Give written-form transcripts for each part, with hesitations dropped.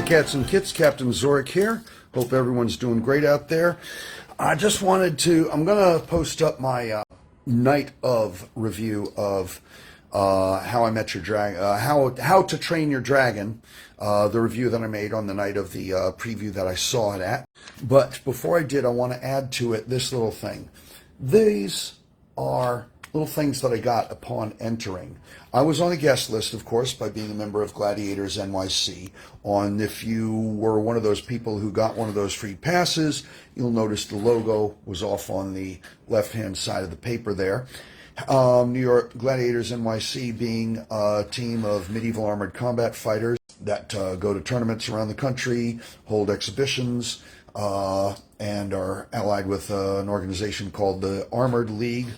Cats and Kits, Captain Zorikh here. Hope everyone's doing great out there. I just wanted to, I'm going to post up my night of review of How I Met Your Dragon, How to Train Your Dragon, the review that I made on the night of the preview that I saw it at. But before I did, I want to add to it this little thing. These are little things that I got upon entering. I was on a guest list, of course, by being a member of Gladiators NYC. If you were one of those people who got one of those free passes, you'll notice the logo was off on the left-hand side of the paper there. New York Gladiators NYC being a team of medieval armored combat fighters that go to tournaments around the country, hold exhibitions, and are allied with an organization called the Armored League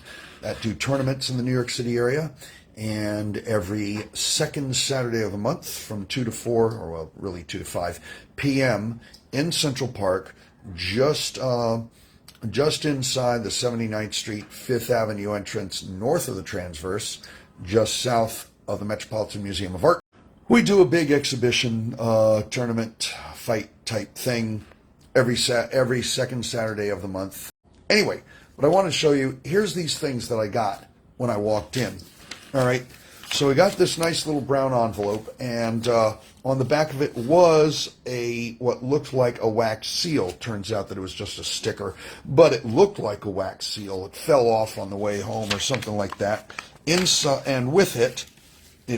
that do tournaments in the New York City area. And every second Saturday of the month from 2 to 4, or well, really 2 to 5 p.m. in Central Park, just inside the 79th Street, 5th Avenue entrance, north of the Transverse, just south of the Metropolitan Museum of Art. We do a big exhibition, tournament, fight type thing every second Saturday of the month. Anyway, what I want to show you, here's these things that I got when I walked in. All right, so we got this nice little brown envelope, and on the back of it was what looked like a wax seal. Turns out that it was just a sticker, but it looked like a wax seal. It fell off on the way home or something like that. Inside, and with it,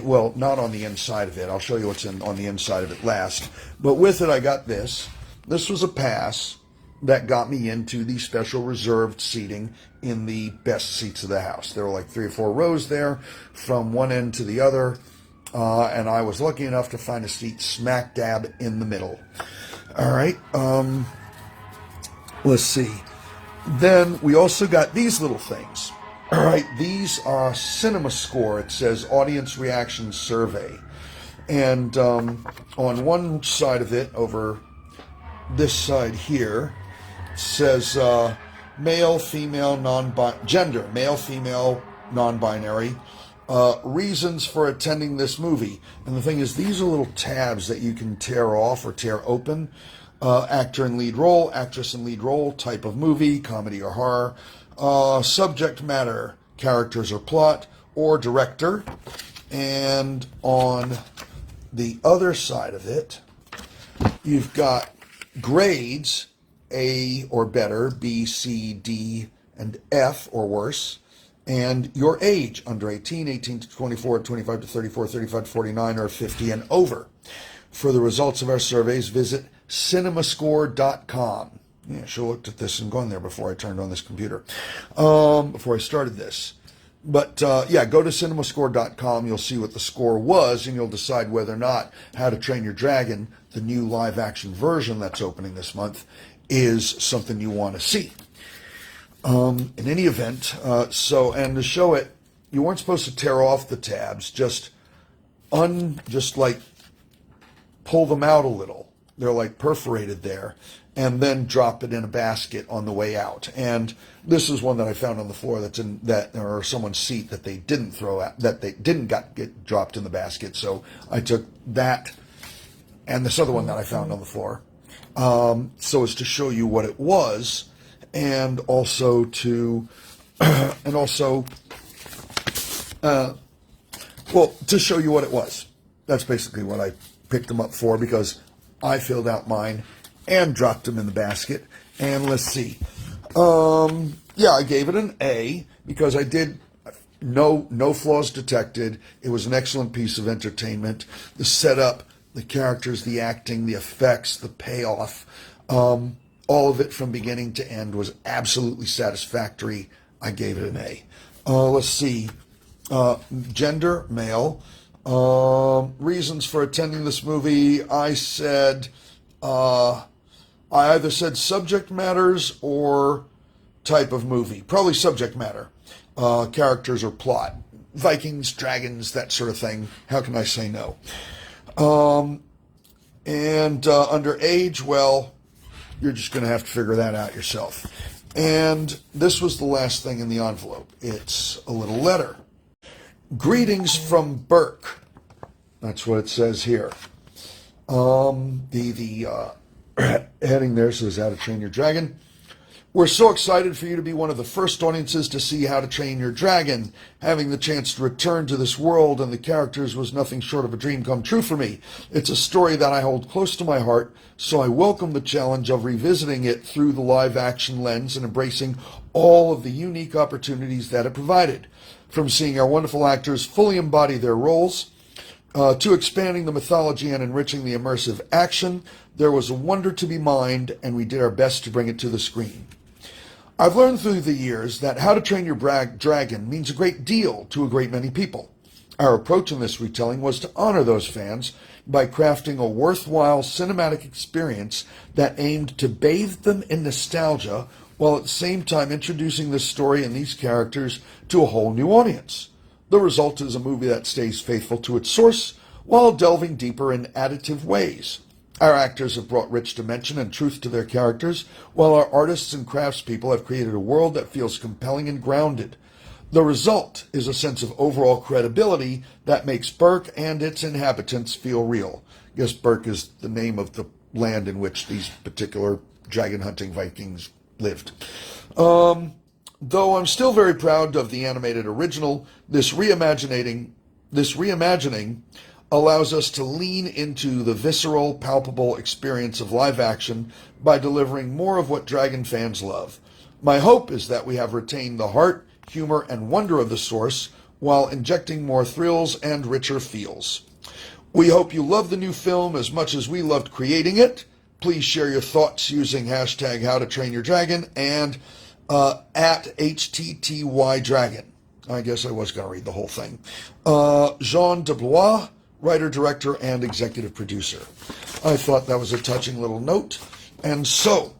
well, not on the inside of it. I'll show you what's on the inside of it last. But with it, I got this. This was a pass that got me into the special reserved seating in the best seats of the house. There were like 3 or 4 rows there from one end to the other, and I was lucky enough to find a seat smack dab in the middle. All right, let's see. Then we also got these little things. All right, these are Cinema Score. It says Audience Reaction Survey. And on one side of it, over this side here, says male, female, gender, male, female, non-binary, reasons for attending this movie. And the thing is, these are little tabs that you can tear off or tear open. Actor in lead role, actress in lead role, type of movie, comedy or horror, subject matter, characters or plot, or director. And on the other side of it, you've got grades, A or better, B, C, D, and F or worse, and your age, under 18, 18 to 24, 25 to 34, 35 to 49, or 50 and over. For the results of our surveys, visit cinemascore.com. Yeah, I should have looked at this and gone there before I turned on this computer, before I started this. But yeah, go to cinemascore.com. You'll see what the score was, and you'll decide whether or not How to Train Your Dragon, the new live-action version that's opening this month, is something you want to see. In any event, and to show it, you weren't supposed to tear off the tabs, just like pull them out a little. They're like perforated there, and then drop it in a basket on the way out. And this is one that I found on the floor or someone's seat that they didn't throw out, that they didn't get dropped in the basket. So I took that and this other one that I found on the floor, so as to show you what it was, and also to to show you what it was. That's basically what I picked them up for, because I filled out mine and dropped them in the basket. And let's see. Yeah, I gave it an A because I did no flaws detected. It was an excellent piece of entertainment. The setup, the characters, the acting, the effects, the payoff, all of it from beginning to end was absolutely satisfactory. I gave it an A. Let's see. Gender, male. Reasons for attending this movie, I said, I either said subject matters or type of movie. Probably subject matter. Characters or plot. Vikings, dragons, that sort of thing. How can I say no? Under age, well, you're just going to have to figure that out yourself. And this was the last thing in the envelope. It's a little letter. Greetings from Burke. That's what it says here. The heading there says How to Train Your Dragon. We're so excited for you to be one of the first audiences to see How to Train Your Dragon. Having the chance to return to this world and the characters was nothing short of a dream come true for me. It's a story that I hold close to my heart, so I welcome the challenge of revisiting it through the live-action lens and embracing all of the unique opportunities that it provided. From seeing our wonderful actors fully embody their roles, to expanding the mythology and enriching the immersive action, there was a wonder to be mined, and we did our best to bring it to the screen. I've learned through the years that How to Train Your Dragon means a great deal to a great many people. Our approach in this retelling was to honor those fans by crafting a worthwhile cinematic experience that aimed to bathe them in nostalgia while at the same time introducing the story and these characters to a whole new audience. The result is a movie that stays faithful to its source while delving deeper in additive ways. Our actors have brought rich dimension and truth to their characters, while our artists and craftspeople have created a world that feels compelling and grounded. The result is a sense of overall credibility that makes Berk and its inhabitants feel real. I guess Berk is the name of the land in which these particular dragon hunting Vikings lived. Though I'm still very proud of the animated original, this reimagining allows us to lean into the visceral, palpable experience of live action by delivering more of what Dragon fans love. My hope is that we have retained the heart, humor, and wonder of the source while injecting more thrills and richer feels. We hope you love the new film as much as we loved creating it. Please share your thoughts using hashtag How to Train Your Dragon and at HTTYDragon. I guess I was going to read the whole thing. Jean Deblois, writer, director, and executive producer. I thought that was a touching little note. And so,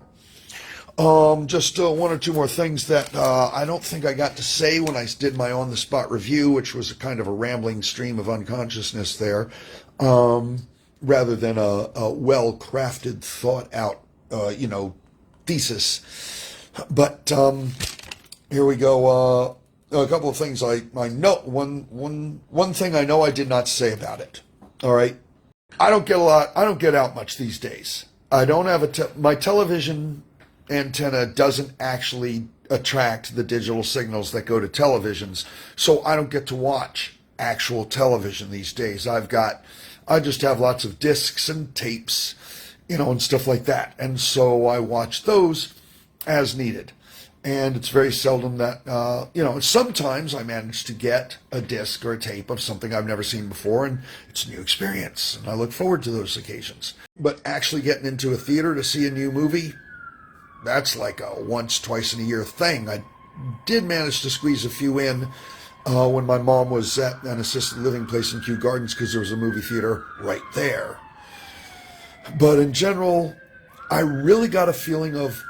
just one or two more things that I don't think I got to say when I did my on-the-spot review, which was a kind of a rambling stream of unconsciousness there, rather than a well-crafted, thought-out, thesis. But here we go. A couple of things I know. One thing I know I did not say about it. All right, I don't get out much these days. I don't have my television antenna doesn't actually attract the digital signals that go to televisions, so I don't get to watch actual television these days. I just have lots of discs and tapes, and stuff like that, and so I watch those as needed. And it's very seldom that, sometimes I manage to get a disc or a tape of something I've never seen before, and it's a new experience, and I look forward to those occasions. But actually getting into a theater to see a new movie, that's like a once, twice in a year thing. I did manage to squeeze a few in when my mom was at an assisted living place in Kew Gardens because there was a movie theater right there. But in general, I really got a feeling of,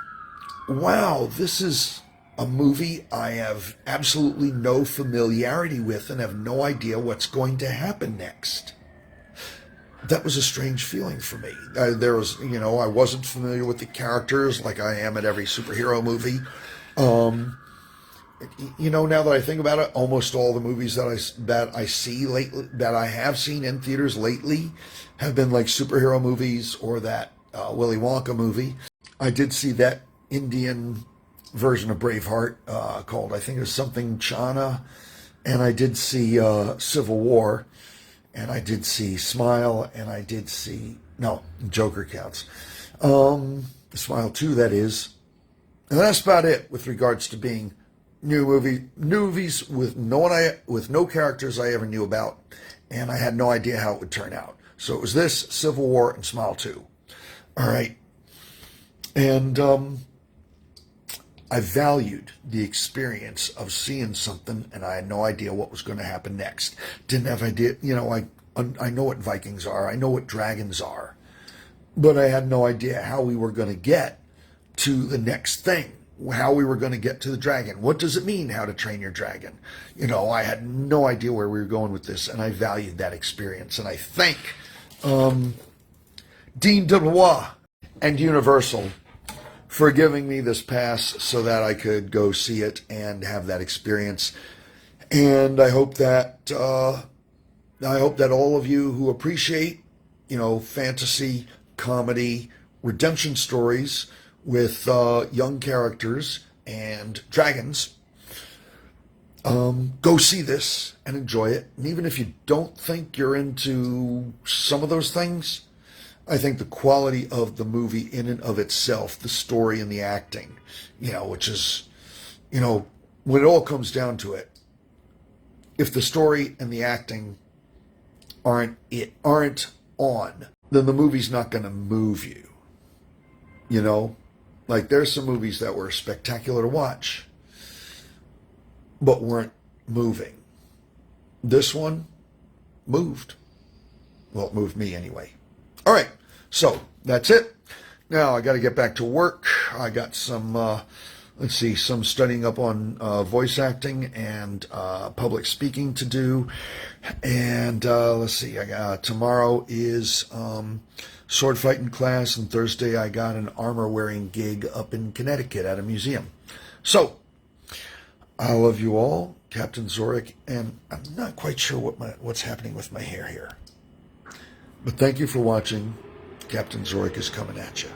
wow, this is a movie I have absolutely no familiarity with and have no idea what's going to happen next. That was a strange feeling for me. I wasn't familiar with the characters like I am at every superhero movie. Now that I think about it, almost all the movies that I see lately, that I have seen in theaters lately, have been like superhero movies or that Willy Wonka movie. I did see that Indian version of Braveheart called, I think it was something Chana, and I did see Civil War, and I did see Smile, and I did see, no, Joker counts. Smile 2, that is. And that's about it with regards to being new movies with no characters I ever knew about, and I had no idea how it would turn out. So it was this, Civil War, and Smile 2. All right. And I valued the experience of seeing something, and I had no idea what was going to happen next. Didn't have idea, I know what Vikings are, I know what dragons are, but I had no idea how we were going to get to the next thing, how we were going to get to the dragon. What does it mean, How to Train Your Dragon? I had no idea where we were going with this, and I valued that experience. And I thank Dean Deblois and Universal for giving me this pass so that I could go see it and have that experience. And I hope that all of you who appreciate fantasy, comedy, redemption stories with young characters and dragons. Go see this and enjoy it. And even if you don't think you're into some of those things, I think the quality of the movie in and of itself, the story and the acting, which is, when it all comes down to it, if the story and the acting aren't on, then the movie's not going to move you. Like there's some movies that were spectacular to watch, but weren't moving. This one moved. Well, it moved me anyway. All right, so that's it. Now I got to get back to work. I got some, some studying up on voice acting and public speaking to do. And tomorrow is sword fighting class, and Thursday I got an armor wearing gig up in Connecticut at a museum. So I love you all, Captain Zorikh, and I'm not quite sure what's happening with my hair here. But thank you for watching. Captain Zorikh is coming at you.